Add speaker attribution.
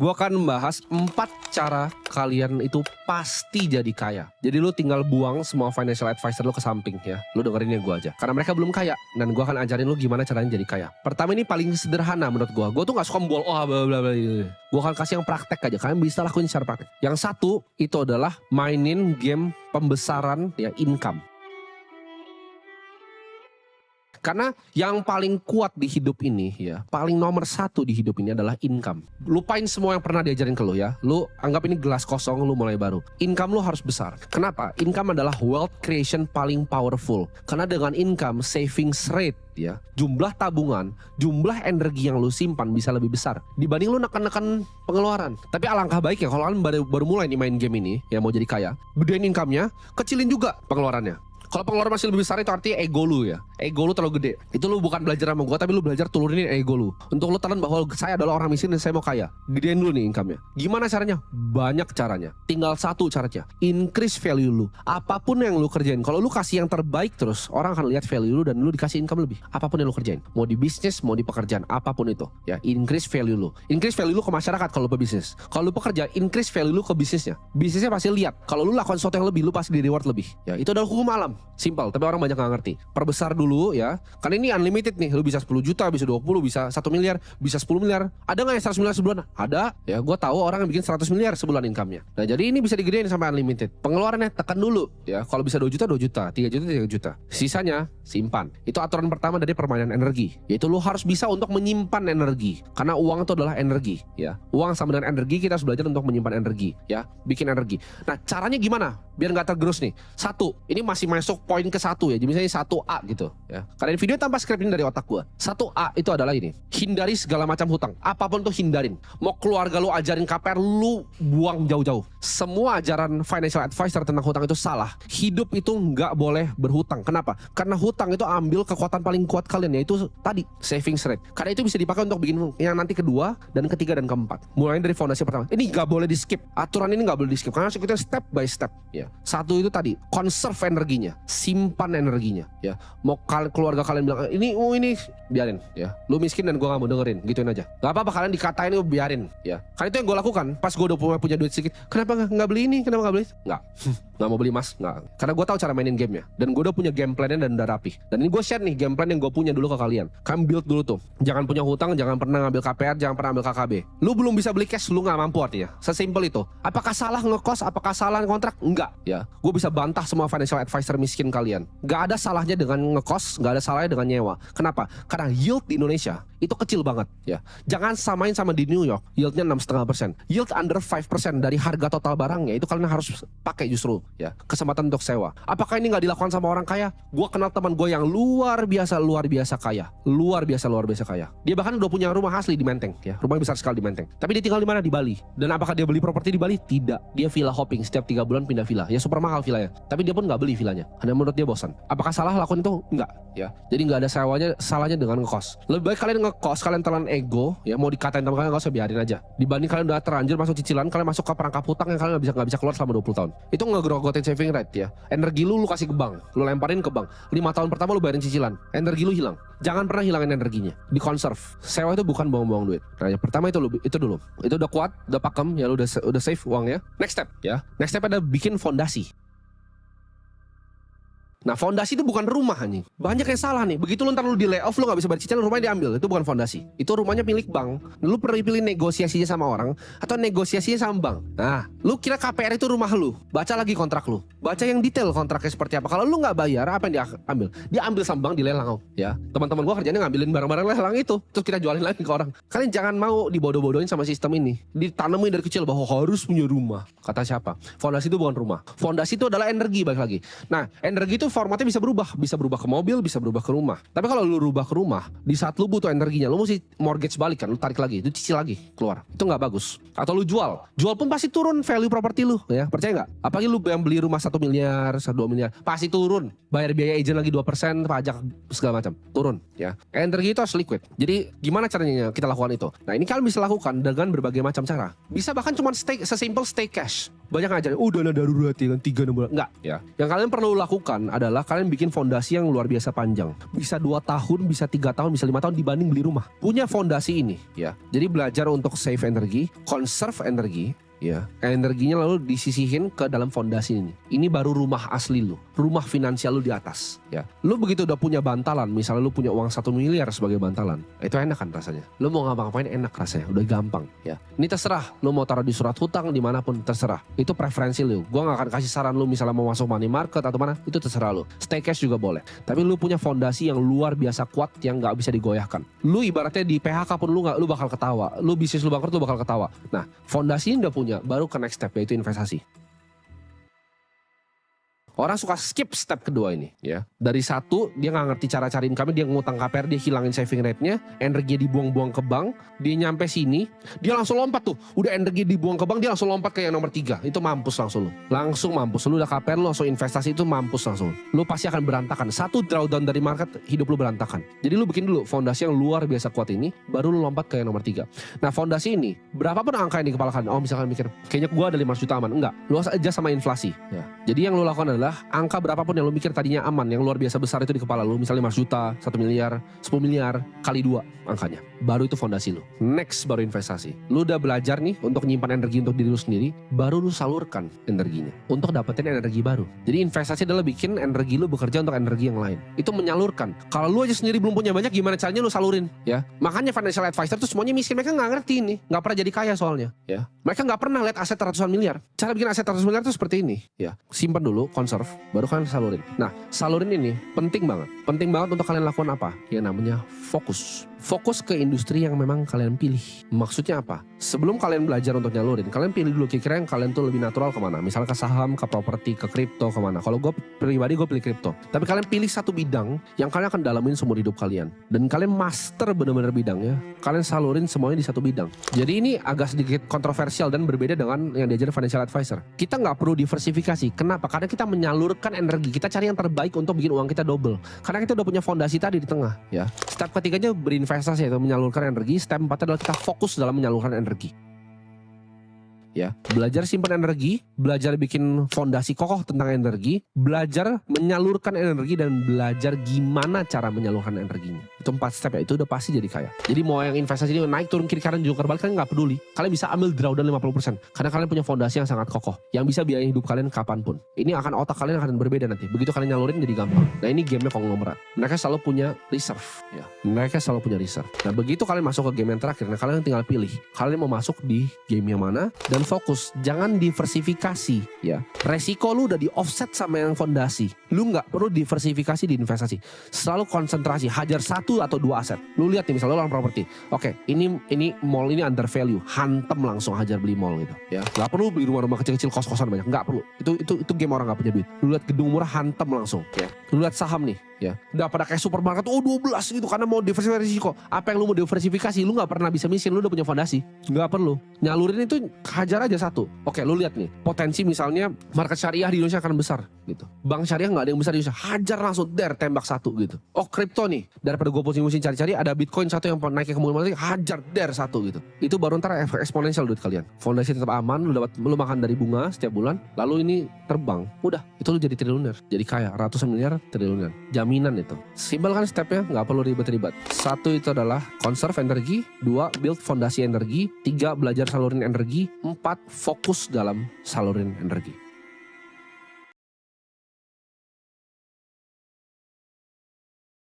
Speaker 1: Gua akan membahas 4 cara kalian itu pasti jadi kaya. Jadi lu tinggal buang semua financial advisor lu ke samping ya. Lu dengerin yang gua aja. Karena mereka belum kaya. Dan gua akan ajarin lu gimana caranya jadi kaya. Pertama ini paling sederhana menurut gua. Gua tuh gak suka membol, bla bla bla. Gua akan kasih yang praktek aja. Kalian bisa lakuin secara praktek. Yang satu itu adalah mainin game pembesaran ya income. Karena yang paling kuat di hidup ini ya, paling nomor satu di hidup ini adalah income. Lupain semua yang pernah diajarin ke lu ya. Lu anggap ini gelas kosong, lu mulai baru. Income lu harus besar. Kenapa? Income adalah wealth creation paling powerful. Karena dengan income, savings rate ya, jumlah tabungan, jumlah energi yang lu simpan bisa lebih besar dibanding lu neken-neken pengeluaran. Tapi alangkah baiknya kalau kalian baru mulai nih main game ini ya, mau jadi kaya, gedein income-nya, kecilin juga pengeluarannya. Kalau pengeluaran masih lebih besar itu artinya ego lu ya. Ego lu terlalu gede. Itu lu bukan belajar sama gue, tapi lu belajar turunin ego lu. Untuk lu telan bahwa saya adalah orang miskin dan saya mau kaya. Gedein dulu nih income-nya. Gimana caranya? Banyak caranya. Tinggal satu caranya. Increase value lu. Apapun yang lu kerjain. Kalau lu kasih yang terbaik terus, orang akan lihat value lu dan lu dikasih income lebih. Apapun yang lu kerjain. Mau di bisnis, mau di pekerjaan. Apapun itu. Ya, increase value lu. Increase value lu ke masyarakat kalau lu pebisnis. Kalau lu pekerja, increase value lu ke bisnisnya. Bisnisnya pasti lihat. Kalau lu lakukan sesuatu yang lebih, lu pasti di reward lebih. Ya, itu adalah hukum alam. Simple, tapi orang banyak gak ngerti. Perbesar dulu ya. Karena ini unlimited nih. Lu bisa 10 juta, bisa 20, bisa 1 miliar, bisa 10 miliar. Ada gak yang 100 miliar sebulan? Ada. Ya gue tahu orang yang bikin 100 miliar sebulan income-nya. Nah jadi ini bisa digedein sampai unlimited. Pengeluarannya tekan dulu ya. Kalau bisa 2 juta, 2 juta, 3 juta, 3 juta. Sisanya simpan. Itu aturan pertama dari permainan energi. Yaitu lu harus bisa untuk menyimpan energi. Karena uang itu adalah energi ya. Uang sama dengan energi, kita harus belajar untuk menyimpan energi ya. Bikin energi. Nah caranya gimana? Biar gak tergerus nih. Satu, ini masih masuk poin ke satu ya. Jadi misalnya 1A gitu ya. Karena ini video tanpa skrip ini dari otak gua. 1A itu adalah ini. Hindari segala macam hutang. Apapun tuh hindarin. Mau keluarga lu ajarin KPR, lu buang jauh-jauh. Semua ajaran financial advisor tentang hutang itu salah. Hidup itu nggak boleh berhutang. Kenapa? Karena hutang itu ambil kekuatan paling kuat kalian, yaitu tadi savings rate. Karena itu bisa dipakai untuk bikin yang nanti kedua dan ketiga dan keempat. Mulai dari fondasi pertama. Ini nggak boleh di skip. Aturan ini nggak boleh di skip. Karena kita step by step ya. Satu itu tadi, conserve energinya, simpan energinya ya. Mau keluarga kalian bilang ini biarin ya. Lu miskin dan gua nggak mau dengerin, gituin aja. Gak apa-apa kalian dikatain, biarin ya. Karena itu yang gue lakukan. Pas gue udah punya duit sedikit, kenapa nggak beli ini? Kenapa nggak beli? Nggak mau beli emas, nggak. Karena gue tahu cara mainin gamenya dan gue udah punya game plan-nya dan udah rapi. Dan ini gue share nih game plan yang gue punya dulu ke kalian. Kalian build dulu tuh. Jangan punya hutang, jangan pernah ngambil KPR, jangan pernah ambil KKB. Lu belum bisa beli cash, lu nggak mampu artinya. Sesimpel itu. Apakah salah ngekos? Apakah salah kontrak? Enggak ya. Gue bisa bantah semua financial advisor miskin kalian. Gak ada salahnya dengan ngekos, gak ada salahnya dengan nyewa. Kenapa? Karena yield di Indonesia itu kecil banget ya. Jangan samain sama di New York, yieldnya 6,5%. Yield under 5% dari harga total barangnya, itu kalian harus pakai justru ya. Kesempatan untuk sewa. Apakah ini gak dilakukan sama orang kaya? Gue kenal teman gue yang luar biasa kaya. Luar biasa kaya. Dia bahkan udah punya rumah asli di Menteng ya. Rumahnya besar sekali di Menteng. Tapi dia tinggal di mana? Di Bali. Dan apakah dia beli properti di Bali? Tidak. Dia villa hopping, setiap 3 bulan pindah villa. Ya super mahal villanya. Tapi dia pun gak beli villanya. Karena menurut dia bosan. Apakah salah lakukan itu? Enggak ya. Jadi gak ada salahnya dengan ngekos. Lebih baik kalian ngekos, kalian telan ego ya, mau dikatain teman kalian, gak usah, biarin aja. Dibanding kalian udah terlanjur masuk cicilan, kalian masuk ke perangkap hutang yang kalian gak bisa keluar selama 20 tahun. Itu ngegrogotin saving rate ya. Energi lu kasih ke bank, lu lemparin ke bank. 5 tahun pertama lu bayarin cicilan, energi lu hilang. Jangan pernah hilangin energinya. Di conserve. Sewa itu bukan buang-buang duit. Nah, yang pertama itu dulu. Itu udah kuat, udah pakem ya, lu udah save uangnya. Next step ya. Next step ada bikin fondasi. Nah fondasi itu bukan rumah anjing. Banyak yang salah nih. Begitu lu ntar lu di layoff, lu gak bisa bayar cicilan, rumahnya diambil. Itu bukan fondasi. Itu rumahnya milik bank. Lu perlu pilih negosiasinya sama orang atau negosiasinya sama bank. Nah lu kira KPR itu rumah lu, baca lagi kontrak lu, baca yang detail kontraknya seperti apa. Kalau lu gak bayar, apa yang dia ambil? Dia ambil sama bank, dilelang ya. Teman-teman gua kerjanya ngambilin barang-barang lelang itu, terus kita jualin lagi ke orang. Kalian jangan mau dibodoh-bodohin sama sistem ini. Ditanemin dari kecil bahwa harus punya rumah. Kata siapa? Fondasi itu bukan rumah. Fondasi itu adalah energi, balik lagi. Nah energi itu formatnya bisa berubah ke mobil, bisa berubah ke rumah. Tapi kalau lu rubah ke rumah, di saat lu butuh energinya, lu mesti mortgage balik kan, lu tarik lagi, itu cicil lagi keluar. Itu nggak bagus. Atau lu jual pun pasti turun value properti lu ya, percaya nggak? Apalagi lu yang beli rumah 1 miliar, 2 miliar, pasti turun. Bayar biaya agent lagi 2%, pajak segala macam, turun ya. Energi itu harus liquid. Jadi gimana caranya kita lakukan itu? Nah ini kalian bisa lakukan dengan berbagai macam cara. Bisa bahkan cuma sesimpel stay cash. banyak ngajarin, dana darurat ya kan 3 bulan. Enggak ya. Yang kalian perlu lakukan adalah kalian bikin fondasi yang luar biasa panjang. Bisa 2 tahun, bisa 3 tahun, bisa 5 tahun dibanding beli rumah. Punya fondasi ini ya. Jadi belajar untuk save energi, conserve energi. Ya, energinya lalu disisihin ke dalam fondasi ini. Ini baru rumah asli lu, rumah finansial lu di atas. Ya, lu begitu udah punya bantalan, misalnya lu punya uang 1 miliar sebagai bantalan, itu enak kan rasanya. Lu mau ngapa-ngapain enak rasanya, udah gampang. Ya, ini terserah. Lu mau taruh di surat hutang dimanapun terserah. Itu preferensi lu. Gua nggak akan kasih saran lu misalnya mau masuk money market atau mana, itu terserah lu. Stay cash juga boleh. Tapi lu punya fondasi yang luar biasa kuat yang nggak bisa digoyahkan. Lu ibaratnya di PHK pun lu bakal ketawa. Lu bisnis lu bangkrut lu bakal ketawa. Nah, fondasi ini udah punya. Baru ke next step yaitu investasi. Orang suka skip step kedua ini ya. Dari 1 dia nggak ngerti cara cari income, dia ngutang KPR, dia hilangin saving rate-nya, energi dibuang-buang ke bank, dia nyampe sini, dia langsung lompat tuh. Udah energi dibuang ke bank, dia langsung lompat ke yang nomor 3. Itu mampus langsung lu. Langsung mampus. Lu udah KPR, lu langsung investasi, itu mampus langsung. Lu pasti akan berantakan. 1 drawdown dari market, hidup lu berantakan. Jadi lu bikin dulu fondasi yang luar biasa kuat ini, baru lu lompat ke yang nomor 3. Nah, fondasi ini, berapapun angka yang di kepala kalian, misalkan mikir, kayaknya gua ada 500 juta aman. Enggak, lu aja sama inflasi ya. Jadi yang lu lakukan adalah angka berapapun yang lu mikir tadinya aman, yang luar biasa besar itu di kepala lu, misalnya 5 juta, 1 miliar, 10 miliar, kali 2 angkanya. Baru itu fondasi lu. Next baru investasi. Lu udah belajar nih untuk nyimpan energi untuk diri lu sendiri, baru lu salurkan energinya untuk dapetin energi baru. Jadi investasi adalah bikin energi lu bekerja untuk energi yang lain. Itu menyalurkan. Kalau lu aja sendiri belum punya banyak, gimana caranya lu salurin ya? Makanya financial advisor tuh semuanya miskin, mereka nggak ngerti ini, nggak pernah jadi kaya soalnya ya. Mereka nggak pernah lihat aset ratusan miliar. Cara bikin aset ratusan miliar tuh seperti ini ya. Simpan dulu, conserve, baru kalian salurin. Nah, salurin ini penting banget. Penting banget untuk kalian lakukan apa? Yang namanya fokus. Fokus ke industri yang memang kalian pilih. Maksudnya apa? Sebelum kalian belajar untuk nyalurin, kalian pilih dulu kira-kira yang kalian tuh lebih natural kemana. Misalnya ke saham, ke properti, ke kripto, kemana. Kalau gue pribadi gue pilih kripto. Tapi kalian pilih satu bidang yang kalian akan dalamin seumur hidup kalian. Dan kalian master benar-benar bidangnya. Kalian salurin semuanya di satu bidang. Jadi ini agak sedikit kontroversial dan berbeda dengan yang diajarin financial advisor. Kita nggak perlu diversifikasi. Kenapa? Karena kita menyalurkan energi. Kita cari yang terbaik untuk bikin uang kita double. Karena kita udah punya fondasi tadi di tengah. Ya. Step ketiganya berinvestasi atau menyalurkan energi. Step 4 adalah kita fokus dalam menyalurkan energi. Ya, belajar simpan energi, belajar bikin fondasi kokoh tentang energi, belajar menyalurkan energi, dan belajar gimana cara menyalurkan energinya. Itu 4 step ya, itu udah pasti jadi kaya. Jadi mau yang investasi ini naik turun kiri kanan jungkir balik, kalian nggak peduli. Kalian bisa ambil drawdown 50% karena kalian punya fondasi yang sangat kokoh yang bisa biayain hidup kalian kapanpun. Ini akan otak kalian akan berbeda nanti. Begitu kalian nyalurin jadi gampang. Nah, ini gamenya konglomerat. Mereka selalu punya reserve. Ya, mereka selalu punya reserve. Nah, begitu kalian masuk ke game yang terakhir, nah kalian tinggal pilih. Kalian mau masuk di game yang mana dan fokus, jangan diversifikasi ya. Resiko lu udah di offset sama yang fondasi. Lu nggak perlu diversifikasi di investasi. Selalu konsentrasi, hajar 1 atau 2 aset. Lu lihat nih misalnya lu orang properti. Oke, ini mall ini under value, hantem langsung hajar beli mall gitu ya. Nggak perlu beli rumah-rumah kecil-kecil, kos-kosan banyak, nggak perlu. Itu game orang nggak punya duit. Lu lihat gedung murah, hantem langsung ya. Lu lihat saham nih ya, udah pada kayak supermarket 12 gitu karena mau diversifikasi risiko. Apa yang lu mau diversifikasi, lu nggak pernah bisa miskin, lu udah punya fondasi, nggak perlu nyalurin itu, hajar aja 1. Oke, lu lihat nih potensi misalnya market syariah di Indonesia akan besar gitu, bank syariah nggak ada yang besar di Indonesia, hajar langsung tembak 1 gitu. Oh, kripto nih, daripada gue pusing-pusing cari-cari, ada bitcoin 1 yang naiknya ke mulai hajar 1 gitu. Itu baru ntar eksponensial duit kalian. Fondasi tetap aman, lu makan dari bunga setiap bulan, lalu ini terbang, udah itu lu jadi triliuner, jadi kaya ratusan miliar, triliuner, jaminan itu. Simpel kan stepnya, nggak perlu ribet-ribet. 1 itu adalah conserve energi, 2 build fondasi energi, 3 belajar salurin energi, 4 fokus dalam salurin energi.